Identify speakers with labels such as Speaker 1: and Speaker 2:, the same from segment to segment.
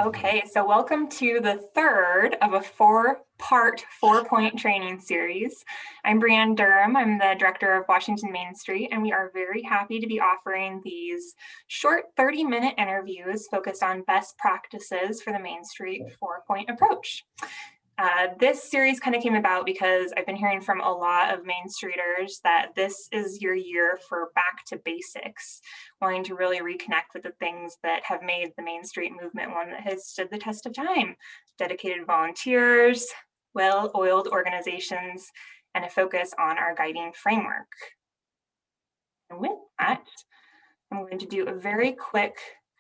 Speaker 1: Okay, so welcome to the third of a four-part, four-point training series. I'm Brianne Durham. I'm the director of Washington Main Street, and we are very happy to be offering these short 30-minute interviews focused on best practices for the Main Street four-point approach. This series kind of came about because I've been hearing from a lot of Main Streeters that this is your year for back to basics, wanting to really reconnect with the things that have made the Main Street movement one that has stood the test of time. Dedicated volunteers, well-oiled organizations, and a focus on our guiding framework. And with that, I'm going to do a very quick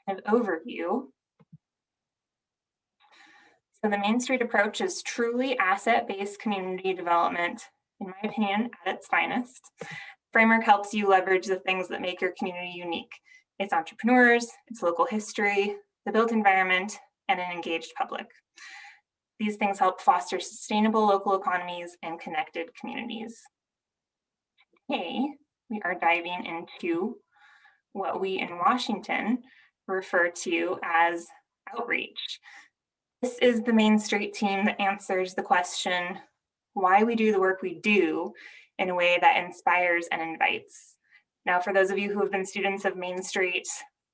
Speaker 1: kind of overview. So the Main Street approach is truly asset-based community development, in my opinion, at its finest. Framework helps you leverage the things that make your community unique. It's entrepreneurs, it's local history, the built environment, and an engaged public. These things help foster sustainable local economies and connected communities. Today, we are diving into what we in Washington refer to as outreach. This is the Main Street team that answers the question, why we do the work we do in a way that inspires and invites. Now, for those of you who have been students of Main Street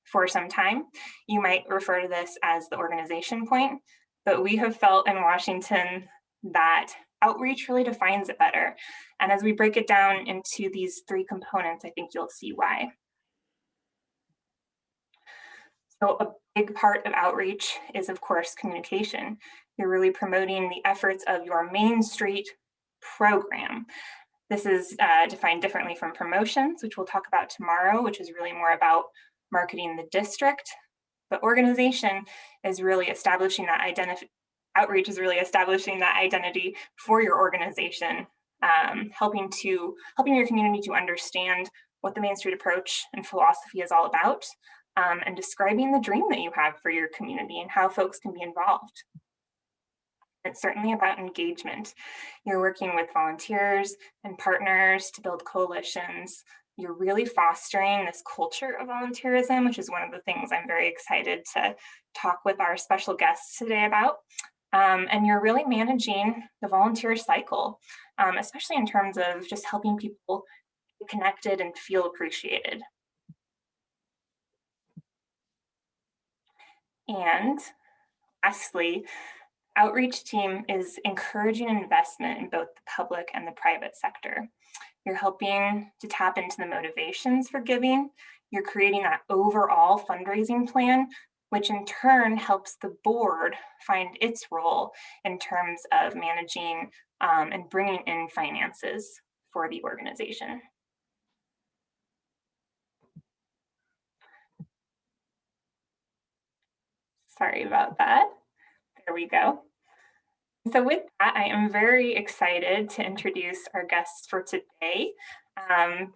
Speaker 1: for some time, you might refer to this as the organization point, but we have felt in Washington that outreach really defines it better. And as we break it down into these three components, I think you'll see why. So a big part of outreach is, of course, communication. You're really promoting the efforts of your Main Street program. This is defined differently from promotions, which we'll talk about tomorrow, which is really more about marketing the district. But organization is really establishing that identity. Outreach is really establishing that identity for your organization, helping your community to understand what the Main Street approach and philosophy is all about, and describing the dream that you have for your community and how folks can be involved. It's certainly about engagement. You're working with volunteers and partners to build coalitions. You're really fostering this culture of volunteerism, which is one of the things I'm very excited to talk with our special guests today about. And you're really managing the volunteer cycle, especially in terms of just helping people get connected and feel appreciated. And lastly, outreach team is encouraging investment in both the public and the private sector. You're helping to tap into the motivations for giving. You're creating that overall fundraising plan, which in turn helps the board find its role in terms of managing and bringing in finances for the organization. Sorry about that. There we go. So with that, I am very excited to introduce our guests for today.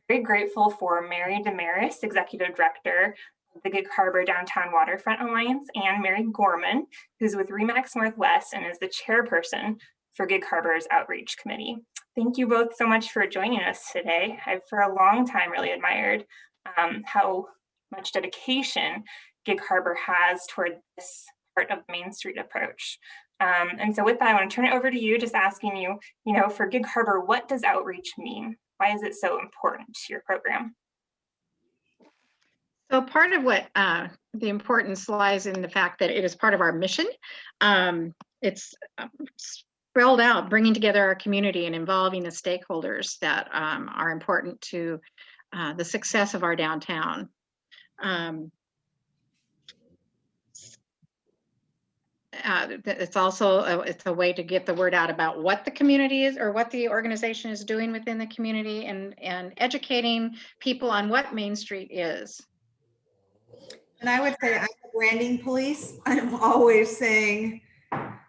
Speaker 1: Very grateful for Mary Damaris, Executive Director of the Gig Harbor Downtown Waterfront Alliance, and Mary Gorman, who's with RE/MAX Northwest and is the chairperson for Gig Harbor's Outreach Committee. Thank you both so much for joining us today. I've for a long time really admired how much dedication Gig Harbor has toward this part of the Main Street approach. And so with that, I want to turn it over to you, just asking you, for Gig Harbor, what does outreach mean? Why is it so important to your program?
Speaker 2: So part of what the importance lies in the fact that it is part of our mission. It's spelled out, bringing together our community and involving the stakeholders that are important to the success of our downtown. It's also it's a way to get the word out about what the community is or what the organization is doing within the community, and educating people on what Main Street is.
Speaker 3: And I would say I'm the branding police. I'm always saying,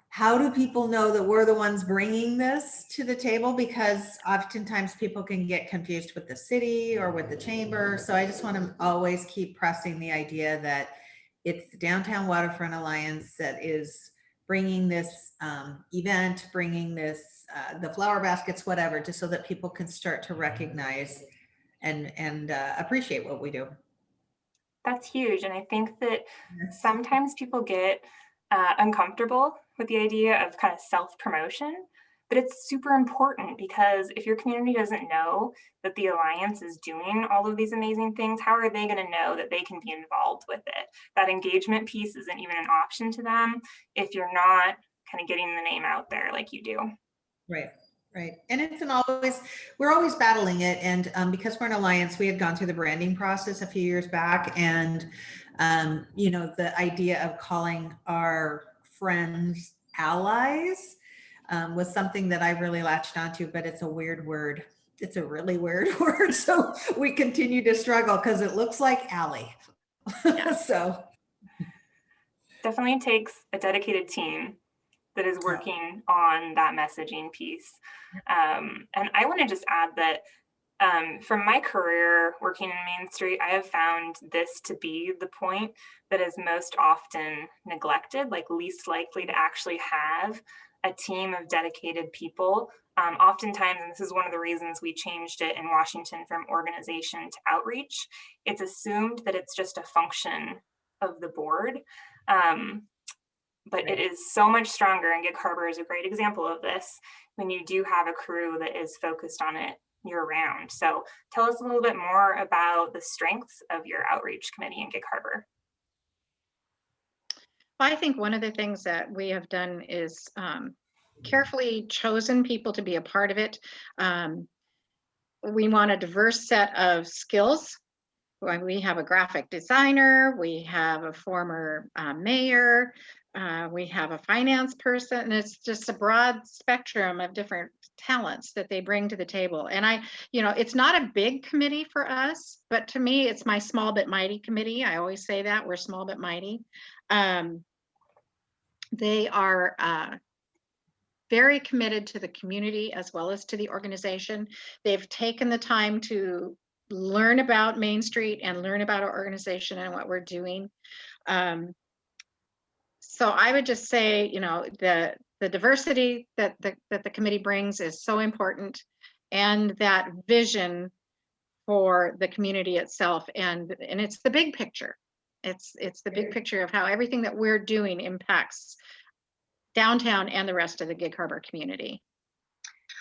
Speaker 3: how do people know that we're the ones bringing this to the table? Because oftentimes people can get confused with the city or with the chamber. So I just want to always keep pressing the idea that it's the Downtown Waterfront Alliance that is bringing this event, bringing this, the flower baskets, whatever, just so that people can start to recognize and appreciate what we do.
Speaker 1: That's huge. And I think that
Speaker 3: Yes.
Speaker 1: sometimes people get uncomfortable with the idea of kind of self promotion, but it's super important because if your community doesn't know that the Alliance is doing all of these amazing things, how are they going to know that they can be involved with it? That engagement piece isn't even an option to them if you're not kind of getting the name out there like you do.
Speaker 3: Right, right. And we're always battling it. And because we're an alliance, we had gone through the branding process a few years back. And, the idea of calling our friends allies was something that I really latched onto, but it's a weird word. It's a really weird word. So we continue to struggle because it looks like ally. So.
Speaker 1: Definitely takes a dedicated team that is working on that messaging piece. And I want to just add that from my career working in Main Street, I have found this to be the point that is most often neglected, like least likely to actually have a team of dedicated people. Oftentimes, and this is one of the reasons we changed it in Washington from organization to outreach, it's assumed that it's just a function of the board. But it is so much stronger, and Gig Harbor is a great example of this, when you do have a crew that is focused on it year round. So tell us a little bit more about the strengths of your outreach committee in Gig Harbor.
Speaker 2: I think one of the things that we have done is carefully chosen people to be a part of it. We want a diverse set of skills. We have a graphic designer, we have a former mayor, we have a finance person, and it's just a broad spectrum of different talents that they bring to the table. And it's not a big committee for us, but to me, it's my small but mighty committee. I always say that we're small but mighty. They are very committed to the community as well as to the organization. They've taken the time to learn about Main Street and learn about our organization and what we're doing. So I would just say, the diversity that the committee brings is so important, and that vision for the community itself, and it's the big picture. It's the big picture of how everything that we're doing impacts downtown and the rest of the Gig Harbor community.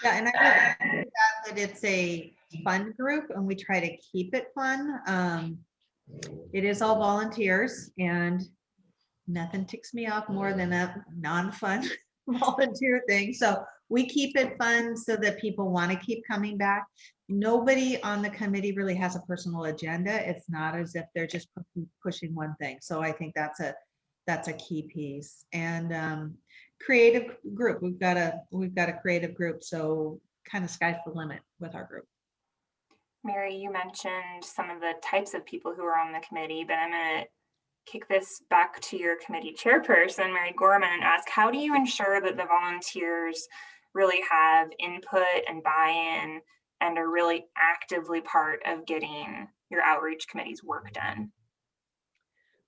Speaker 3: Yeah, and I would add that it's a fun group, and we try to keep it fun. It is all volunteers, and nothing ticks me off more than a non-fun volunteer thing. So we keep it fun so that people want to keep coming back. Nobody on the committee really has a personal agenda. It's not as if they're just pushing one thing. So I think that's a key piece. And creative group, we've got a creative group, so kind of sky's the limit with our group.
Speaker 1: Mary, you mentioned some of the types of people who are on the committee, but I'm going to kick this back to your committee chairperson, Mary Gorman, and ask, how do you ensure that the volunteers really have input and buy-in and are really actively part of getting your outreach committee's work done?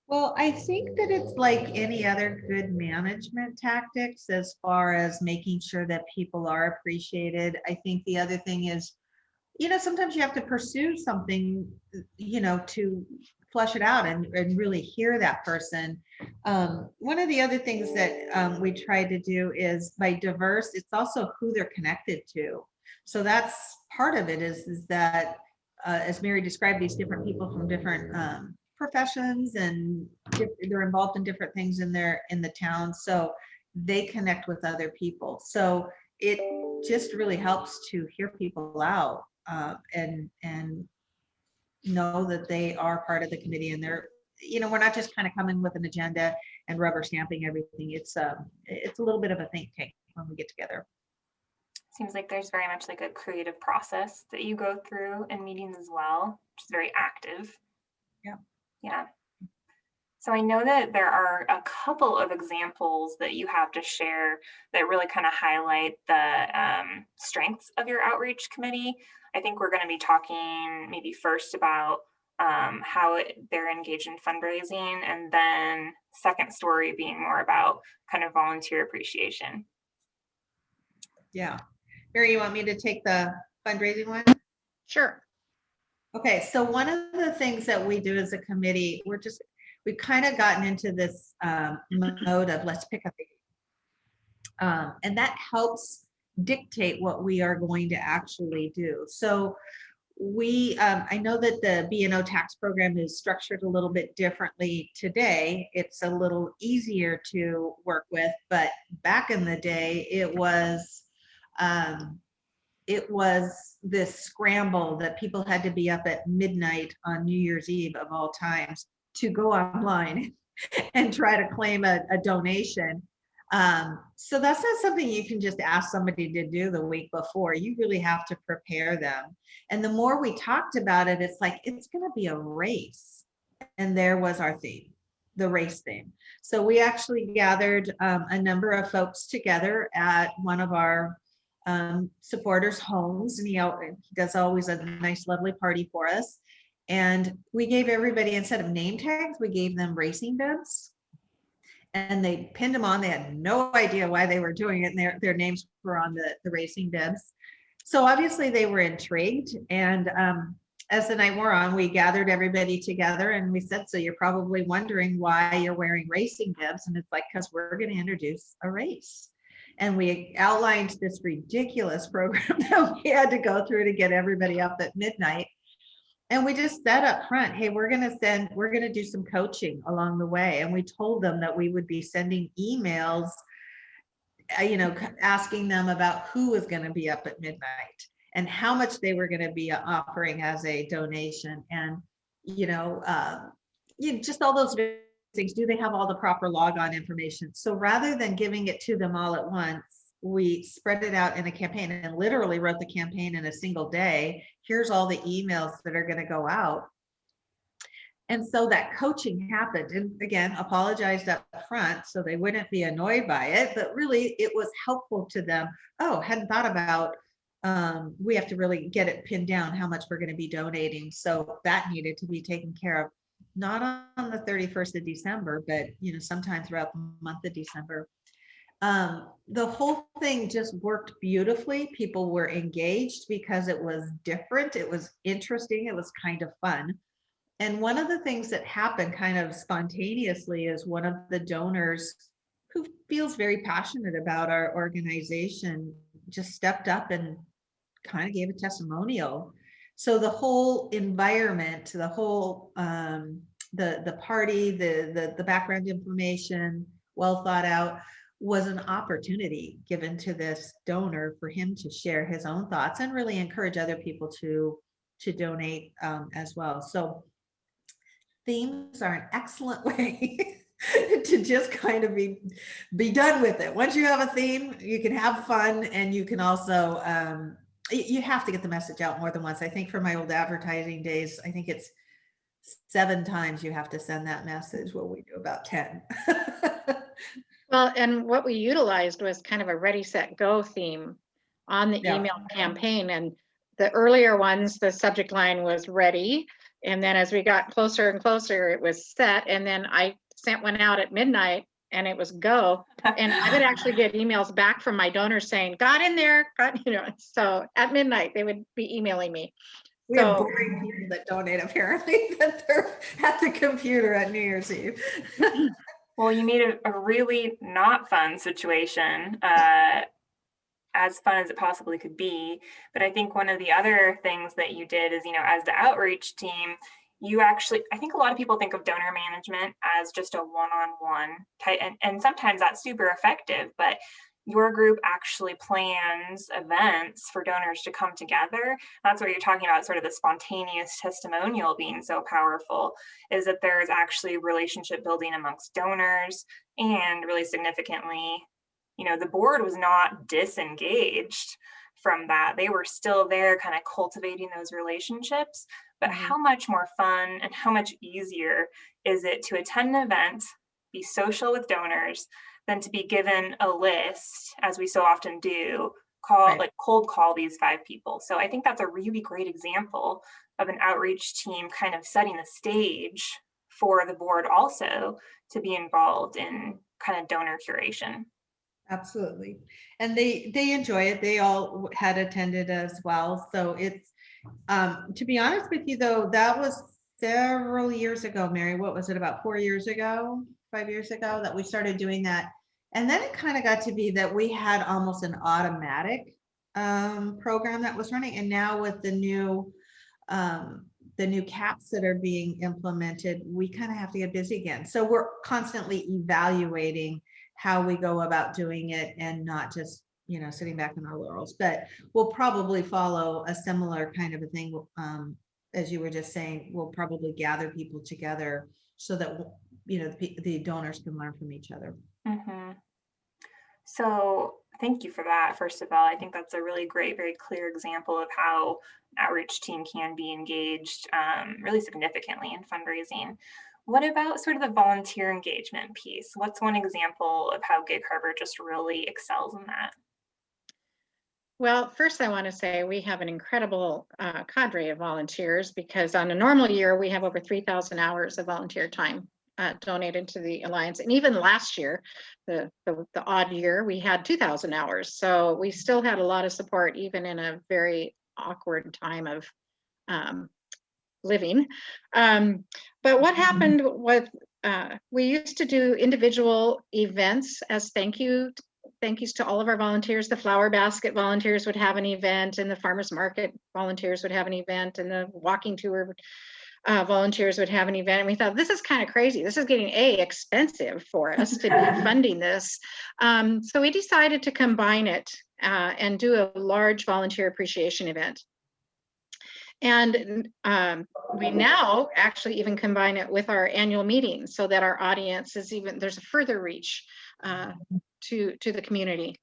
Speaker 3: Well, I think that it's like any other good management tactics as far as making sure that people are appreciated. I think the other thing is, sometimes you have to pursue something, to flush it out and really hear that person. One of the other things that we try to do is, by diverse, it's also who they're connected to. So that's part of it is that, as Mary described, these different people from different professions, and they're involved in different things in the town, so they connect with other people. So it just really helps to hear people out, and know that they are part of the committee, and they're, we're not just kind of coming with an agenda and rubber stamping everything. It's a little bit of a think tank when we get together.
Speaker 1: Seems like there's very much like a creative process that you go through in meetings as well, which is very active. Yeah. So I know that there are a couple of examples that you have to share that really kind of highlight the strengths of your outreach committee. I think we're going to be talking maybe first about how they're engaged in fundraising, and then second story being more about kind of volunteer appreciation.
Speaker 3: Yeah. Mary, you want me to take the fundraising one?
Speaker 2: Sure.
Speaker 3: Okay, so one of the things that we do as a committee, we've kind of gotten into this mode of let's pick a theme. And that helps dictate what we are going to actually do. So I know that the B&O tax program is structured a little bit differently today. It's a little easier to work with, but back in the day, it was this scramble that people had to be up at midnight on New Year's Eve of all times to go online and try to claim a donation. So that's not something you can just ask somebody to do the week before. You really have to prepare them. And the more we talked about it, it's like, it's going to be a race. And there was our theme, the race theme. So we actually gathered a number of folks together at one of our supporters' homes, and he does always a nice, lovely party for us. And we gave everybody, instead of name tags, we gave them racing bibs. And they pinned them on. They had no idea why they were doing it, and their names were on the racing bibs. So obviously they were intrigued. And as the night wore on, we gathered everybody together and we said, so you're probably wondering why you're wearing racing bibs. And it's like, because we're going to introduce a race. And we outlined this ridiculous program that we had to go through to get everybody up at midnight. And we just said up front, hey, we're going to do some coaching along the way. And we told them that we would be sending emails, asking them about who was going to be up at midnight and how much they were going to be offering as a donation. And, just all those things. Do they have all the proper logon information? So rather than giving it to them all at once, we spread it out in a campaign and literally wrote the campaign in a single day. Here's all the emails that are going to go out. And so that coaching happened. And again, apologized up front so they wouldn't be annoyed by it, but really it was helpful to them. Oh, hadn't thought about, we have to really get it pinned down how much we're going to be donating. So that needed to be taken care of, not on the 31st of December, but sometime throughout the month of December. The whole thing just worked beautifully. People were engaged because it was different. It was interesting. It was kind of fun. And one of the things that happened kind of spontaneously is one of the donors who feels very passionate about our organization just stepped up and kind of gave a testimonial. So the whole environment, the whole, the party, the background information, well thought out, was an opportunity given to this donor for him to share his own thoughts and really encourage other people to donate as well. So themes are an excellent way to just kind of be done with it. Once you have a theme, you can have fun, and you can also, you have to get the message out more than once. I think for my old advertising days, I think it's 7 times you have to send that message. Well, we do about 10.
Speaker 2: Well, and what we utilized was kind of a ready, set, go theme on the email campaign. And the earlier ones, the subject line was ready. And then as we got closer and closer, it was set. And then I sent one out at midnight and it was go. And I would actually get emails back from my donors saying, got in there, so at midnight, they would be emailing me.
Speaker 3: We have boring people that donate, apparently, that they're at the computer at New Year's Eve.
Speaker 1: Well, you made a really not fun situation as fun as it possibly could be. But I think one of the other things that you did is, as the outreach team, you actually, I think a lot of people think of donor management as just a one-on-one type, and sometimes that's super effective, but your group actually plans events for donors to come together. That's what you're talking about, sort of the spontaneous testimonial being so powerful, is that there's actually relationship building amongst donors. And really significantly, the board was not disengaged from that. They were still there kind of cultivating those relationships. But how much more fun and how much easier is it to attend an event, be social with donors, than to be given a list, as we so often do, cold call these 5 people. So I think that's a really great example of an outreach team kind of setting the stage for the board also to be involved in kind of donor curation.
Speaker 3: Absolutely. And they enjoy it. They all had attended as well. So To be honest with you, though, that was several years ago, Mary. What was it, about 4 years ago, 5 years ago that we started doing that? And then it kind of got to be that we had almost an automatic program that was running. And now with the new caps that are being implemented, we kind of have to get busy again. So we're constantly evaluating how we go about doing it and not just, you know, sitting back in our laurels. But we'll probably follow a similar kind of a thing. As you were just saying, we'll probably gather people together so that, you know, the donors can learn from each other.
Speaker 1: Mm-hmm. So thank you for that. First of all, I think that's a really great, very clear example of how an outreach team can be engaged really significantly in fundraising. What about sort of the volunteer engagement piece? What's one example of how Gig Harbor just really excels in that?
Speaker 2: Well, first I want to say we have an incredible cadre of volunteers, because on a normal year, we have over 3,000 hours of volunteer time donated to the Alliance. And even last year, the odd year, we had 2,000 hours. So we still had a lot of support, even in a very awkward time of living. But what happened was we used to do individual events as thank yous to all of our volunteers. The Flower Basket volunteers would have an event, and the Farmers Market volunteers would have an event, and the Walking Tour volunteers would have an event. And we thought, this is kind of crazy. This is getting expensive for us to be funding this. So we decided to combine it and do a large volunteer appreciation event. And we now actually even combine it with our annual meeting, so that our audience is there's a further reach to the community.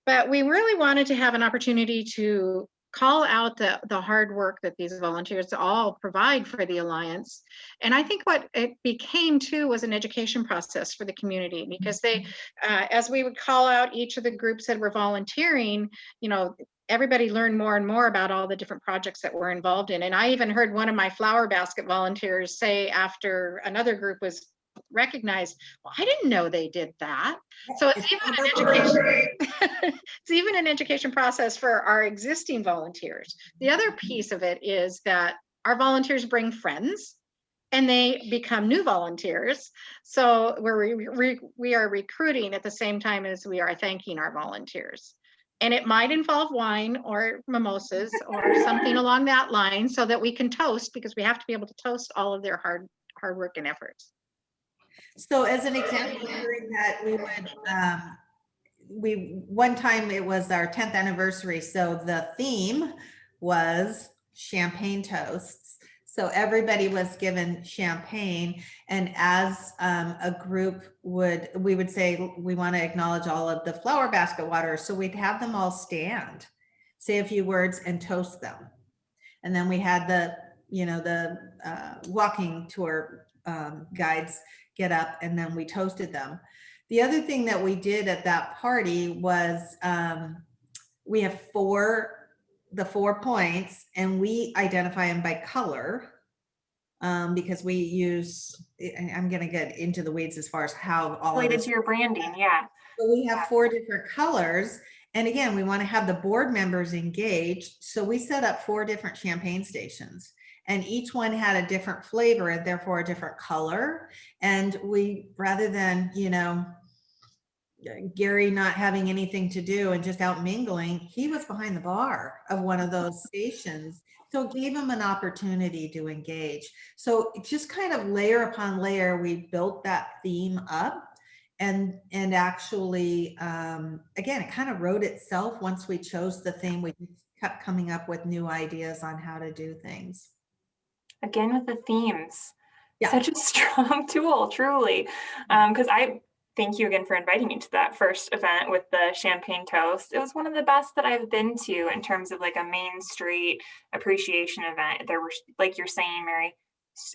Speaker 2: But we really wanted to have an opportunity to call out the hard work that these volunteers all provide for the Alliance. And I think what it became too was an education process for the community, because they, as we would call out each of the groups that were volunteering, you know, everybody learned more and more about all the different projects that we're involved in. And I even heard one of my Flower Basket volunteers say, after another group was recognized, well, I didn't know they did that. So it's even an education, it's even an education process for our existing volunteers. The other piece of it is that our volunteers bring friends and they become new volunteers. So we are recruiting at the same time as we are thanking our volunteers. And it might involve wine or mimosas or something along that line, so that we can toast, because we have to be able to toast all of their hard work and efforts.
Speaker 3: So as an example, during that, one time it was our 10th anniversary. So the theme was champagne toasts. So everybody was given champagne, and as a group we would say, we want to acknowledge all of the Flower Basket waters. So we'd have them all stand, say a few words, and toast them. And then we had the walking tour guides get up, and then we toasted them. The other thing that we did at that party was we have the 4 points, and we identify them by color because we use, and I'm going to get into the weeds as far as how all
Speaker 1: related to your branding. Yeah.
Speaker 3: So we have 4 different colors. And again, we want to have the board members engaged. So we set up 4 different champagne stations, and each one had a different flavor and therefore a different color. And we, rather than, you know, Gary not having anything to do and just out mingling, he was behind the bar of one of those stations. So it gave him an opportunity to engage. So just kind of layer upon layer, we built that theme up. And actually, again, it kind of wrote itself. Once we chose the theme, we kept coming up with new ideas on how to do things.
Speaker 1: Again, with the themes,
Speaker 3: yeah.
Speaker 1: Such a strong tool, truly. Because I thank you again for inviting me to that first event with the champagne toast. It was one of the best that I've been to in terms of like a Main Street appreciation event. There were, like you're saying, Mary,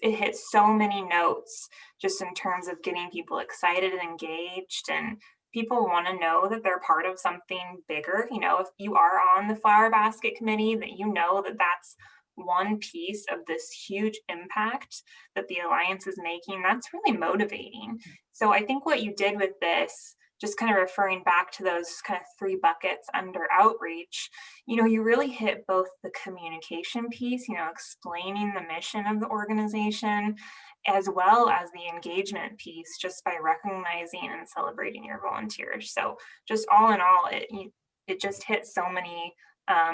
Speaker 1: it hit so many notes just in terms of getting people excited and engaged, and people want to know that they're part of something bigger. You know, if you are on the Flower Basket committee, that you know that that's one piece of this huge impact that the Alliance is making. That's really motivating. So I think what you did with this just kind of referring back to those kind of 3 buckets under outreach, you really hit both the communication piece, explaining the mission of the organization, as well as the engagement piece, just by recognizing and celebrating your volunteers. So just all in all, it just hits so many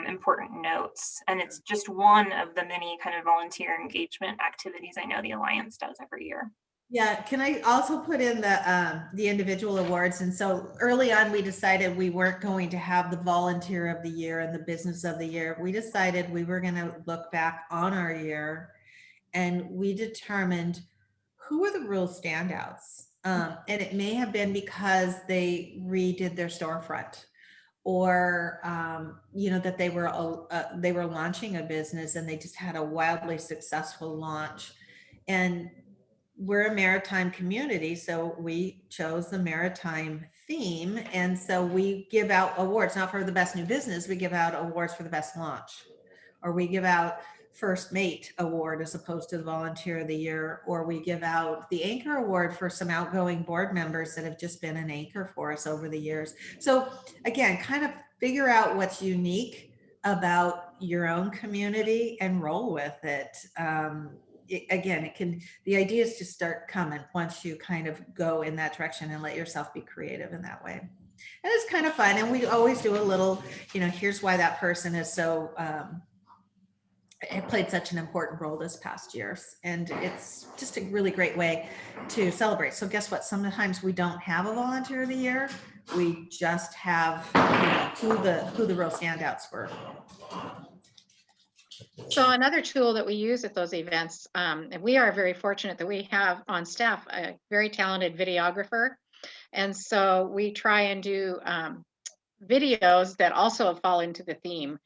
Speaker 1: important notes. And it's just one of the many kind of volunteer engagement activities I know the Alliance does every year.
Speaker 3: Yeah, can I also put in the individual awards? And so early on, we decided we weren't going to have the volunteer of the year and the business of the year. We decided we were going to look back on our year, and we determined who were the real standouts. And it may have been because they redid their storefront, or that they were launching a business and they just had a wildly successful launch. And we're a maritime community, so we chose the maritime theme. And so we give out awards, not for the best new business, we give out awards for the best launch, or we give out first mate award as opposed to the volunteer of the year, or we give out the anchor award for some outgoing board members that have just been an anchor for us over the years. So again, kind of figure out what's unique about your own community and roll with it. The idea is to start coming once you kind of go in that direction and let yourself be creative in that way. And it's kind of fun. And we always do a little, here's why that person is so, it played such an important role this past year. And it's just a really great way to celebrate. So guess what? Sometimes we don't have a volunteer of the year. We just have who the real standouts were.
Speaker 2: So another tool that we use at those events, and we are very fortunate that we have on staff a very talented videographer. And so we try and do videos that also fall into the theme.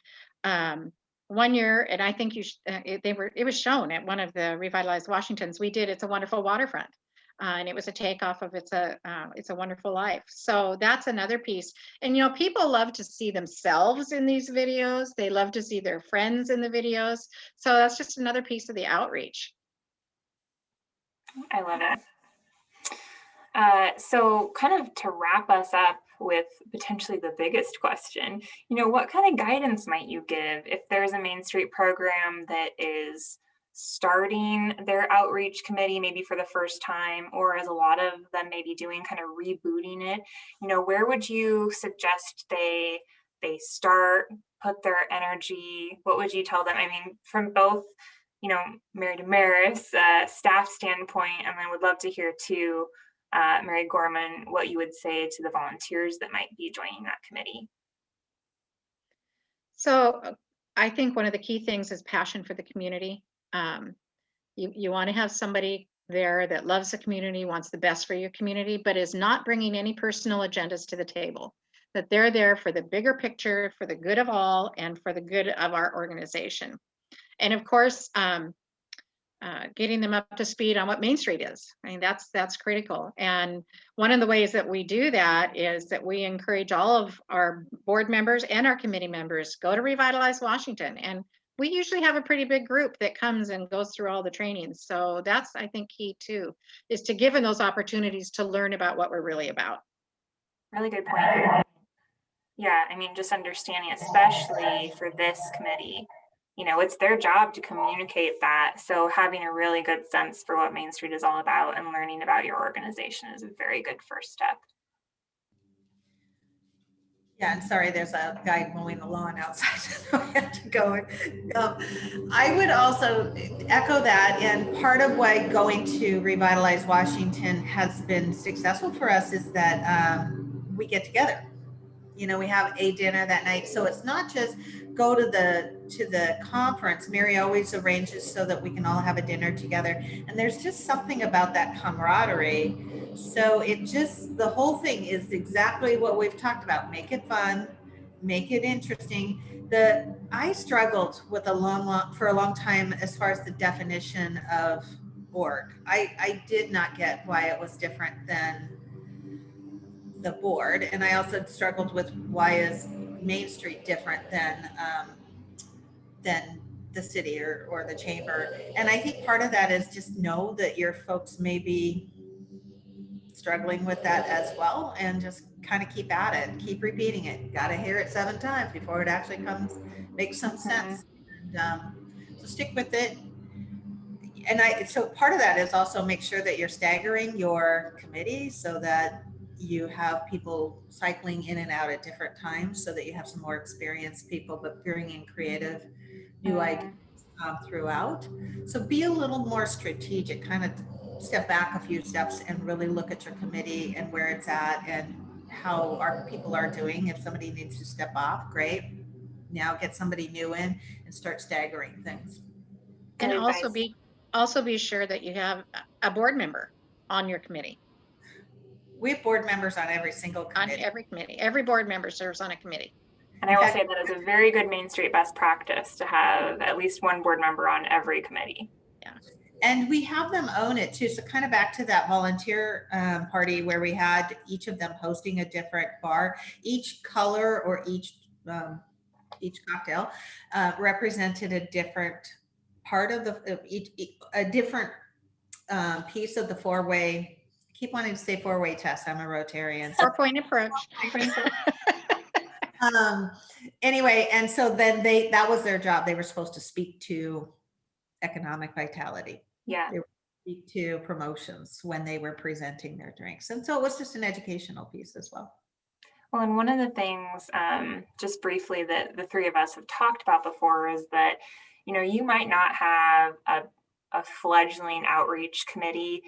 Speaker 2: One year, and I think it was shown at one of the Revitalize Washingtons, we did It's a Wonderful Waterfront. And it was a takeoff of It's a Wonderful Life. So that's another piece. And people love to see themselves in these videos. They love to see their friends in the videos. So that's just another piece of the outreach.
Speaker 1: I love it. So kind of to wrap us up with potentially the biggest question, what kind of guidance might you give if there's a Main Street program that is starting their outreach committee maybe for the first time, or as a lot of them may be doing, kind of rebooting it? Where would you suggest they start, put their energy? What would you tell them? I mean, from both Mary Damaris staff standpoint, and I would love to hear too, Mary Gorman, what you would say to the volunteers that might be joining that committee.
Speaker 2: So I think one of the key things is passion for the community. You want to have somebody there that loves the community, wants the best for your community, but is not bringing any personal agendas to the table, that they're there for the bigger picture, for the good of all, and for the good of our organization. And of course, getting them up to speed on what Main Street is. I mean, that's critical. And one of the ways that we do that is that we encourage all of our board members and our committee members, go to Revitalize Washington. And we usually have a pretty big group that comes and goes through all the trainings. So that's, I think, key too, is to give them those opportunities to learn about what we're really about.
Speaker 1: Really good point. Yeah, I mean, just understanding, especially for this committee, it's their job to communicate that. So having a really good sense for what Main Street is all about and learning about your organization is a very good first step.
Speaker 3: Yeah, and sorry, there's a guy mowing the lawn outside, so I have to go. I would also echo that, and part of why going to Revitalize Washington has been successful for us is that we get together. We have a dinner that night, so it's not just go to the conference. Mary always arranges so that we can all have a dinner together, and there's just something about that camaraderie. So the whole thing is exactly what we've talked about. Make it fun, make it interesting. I struggled with for a long time as far as the definition of org. I did not get why it was different than the board, and I also struggled with why is Main Street different than the city or the chamber. And I think part of that is just know that your folks may be struggling with that as well, and just kind of keep at it, keep repeating it. Got to hear it 7 times before it actually makes some sense. And so stick with it. And so part of that is also make sure that you're staggering your committee so that you have people cycling in and out at different times so that you have some more experienced people, but bringing creative new ideas throughout. So be a little more strategic, kind of step back a few steps and really look at your committee and where it's at and how our people are doing. If somebody needs to step off, great. Now get somebody new in and start staggering things.
Speaker 2: And
Speaker 1: Good
Speaker 2: also be sure that you have a board member on your committee.
Speaker 3: We have board members on every single
Speaker 2: On
Speaker 3: committee.
Speaker 2: every committee. Every board member serves on a committee.
Speaker 1: And I will say that is a very good Main Street best practice to have at least one board member on every committee.
Speaker 2: Yeah.
Speaker 3: And we have them own it too. So kind of back to that volunteer party where we had each of them hosting a different bar, each color or each cocktail represented a different part of a different piece of the four-way. I keep wanting to say four-way test. I'm a Rotarian. So
Speaker 2: 4-point approach.
Speaker 3: Anyway, and so then that was their job. They were supposed to speak to economic vitality.
Speaker 1: Yeah.
Speaker 3: They would speak to promotions when they were presenting their drinks. And so it was just an educational piece as well.
Speaker 1: Well, and one of the things, just briefly, that the three of us have talked about before is that, you might not have a fledgling outreach committee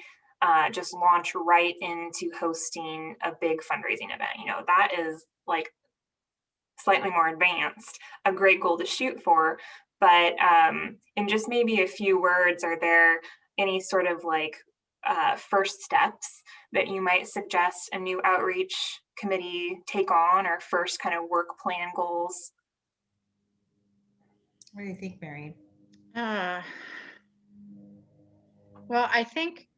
Speaker 1: just launch right into hosting a big fundraising event. That is like slightly more advanced, a great goal to shoot for. But in just maybe a few words, are there any sort of like first steps that you might suggest a new outreach committee take on, or first kind of work plan goals?
Speaker 3: What do you think, Marion?
Speaker 2: Well, I think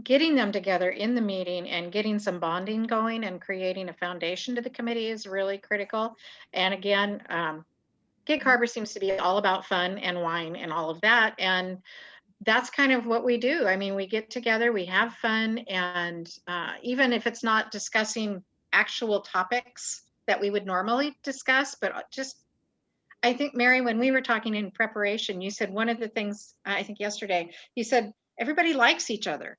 Speaker 2: getting them together in the meeting and getting some bonding going and creating a foundation to the committee is really critical. And again, Gig Harbor seems to be all about fun and wine and all of that. And that's kind of what we do. I mean, we get together, we have fun, and even if it's not discussing actual topics that we would normally discuss, but just, I think, Mary, when we were talking in preparation, you said one of the things, I think yesterday, you said, everybody likes each other.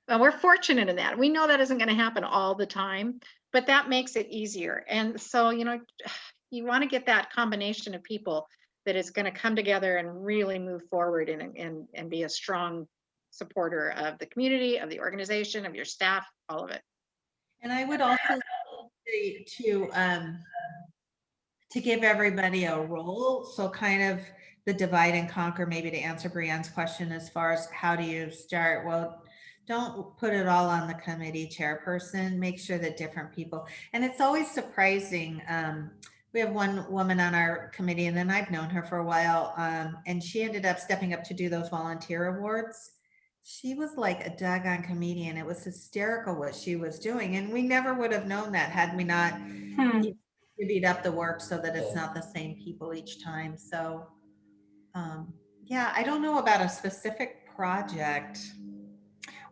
Speaker 2: Well, we're fortunate in that. We know that isn't going to happen all the time, but that makes it easier. And so, you want to get that combination of people that is going to come together and really move forward and be a strong supporter of the community, of the organization, of your staff, all of it.
Speaker 3: And I would also say to give everybody a role. So kind of the divide and conquer, maybe to answer Brianne's question as far as how do you start? Well, don't put it all on the committee chairperson. Make sure that different people, and it's always surprising. We have one woman on our committee, and then I've known her for a while, and she ended up stepping up to do those volunteer awards. She was like a doggone comedian. It was hysterical what she was doing, and we never would have known that had we not divvied up the work so that it's not the same people each time. So, yeah, I don't know about a specific project.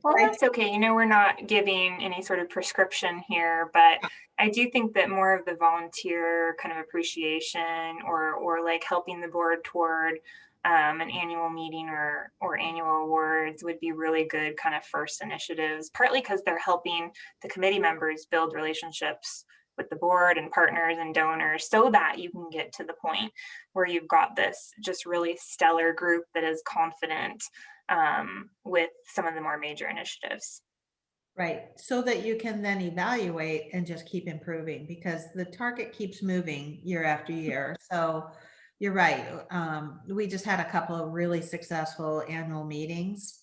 Speaker 1: Well, that's okay. We're not giving any sort of prescription here, but I do think that more of the volunteer kind of appreciation or like helping the board toward an annual meeting or annual awards would be really good kind of first initiatives, partly because they're helping the committee members build relationships with the board and partners and donors so that you can get to the point where you've got this just really stellar group that is confident with some of the more major initiatives.
Speaker 3: Right. So that you can then evaluate and just keep improving, because the target keeps moving year after year. So you're right. We just had a couple of really successful annual meetings.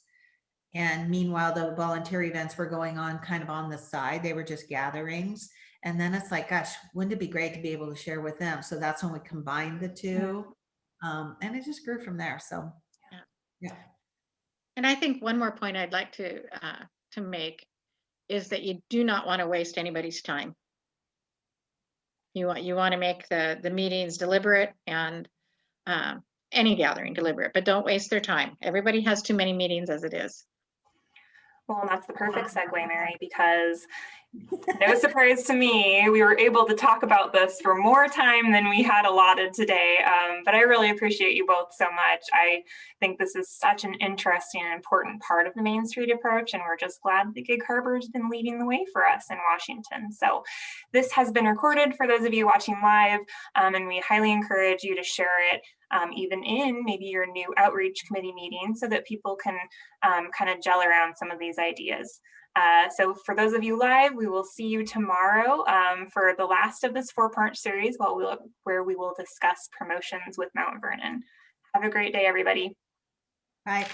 Speaker 3: And meanwhile, the volunteer events were going on kind of on the side. They were just gatherings. And then it's like, gosh, wouldn't it be great to be able to share with them? So that's when we combined the two. And it just grew from there. So, yeah.
Speaker 2: And I think one more point I'd like to make is that you do not want to waste anybody's time. You want to make the meetings deliberate, and any gathering deliberate, but don't waste their time. Everybody has too many meetings as it is.
Speaker 1: Well, and that's the perfect segue, Mary, because no surprise to me, we were able to talk about this for more time than we had allotted today. But I really appreciate you both so much. I think this is such an interesting and important part of the Main Street approach, and we're just glad that Gig Harbor has been leading the way for us in Washington. So this has been recorded for those of you watching live, and we highly encourage you to share it even in maybe your new outreach committee meeting so that people can kind of gel around some of these ideas. So for those of you live, we will see you tomorrow for the last of this 4-part series where we will discuss promotions with Mount Vernon. Have a great day, everybody.
Speaker 3: Bye.